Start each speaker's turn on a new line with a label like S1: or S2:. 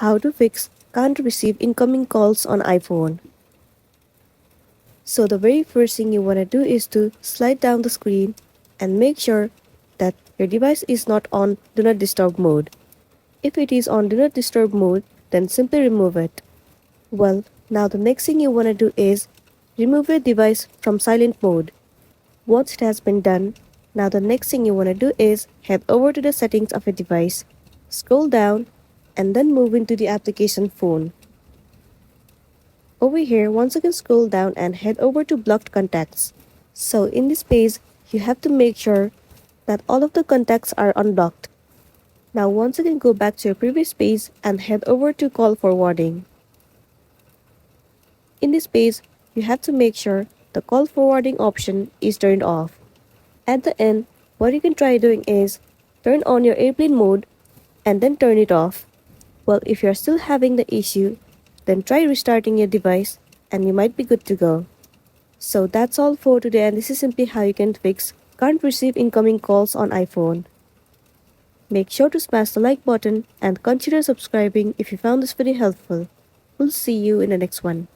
S1: How to fix can't receive incoming calls on iPhone. So the very first thing you want to do is to slide down the screen and make sure that your device is not on Do Not Disturb mode. If it is on Do Not Disturb mode, then simply remove it. Well, now the next thing you want to do is remove your device from silent mode. Once it has been done, now the next thing you want to do is head over to the settings of your device, scroll down, and then move into the application phone. Over here, once again scroll down and head over to blocked contacts. So in this page, you have to make sure that all of the contacts are unblocked. Now once again go back to your previous page and head over to call forwarding. In this page, you have to make sure the call forwarding option is turned off. At the end, what you can try doing is turn on your airplane mode and then turn it off. Well, if you're still having the issue, then try restarting your device and you might be good to go. So that's all for today, and this is simply how you can fix can't receive incoming calls on iPhone. Make sure to smash the like button and consider subscribing if you found this video helpful. We'll see you in the next one.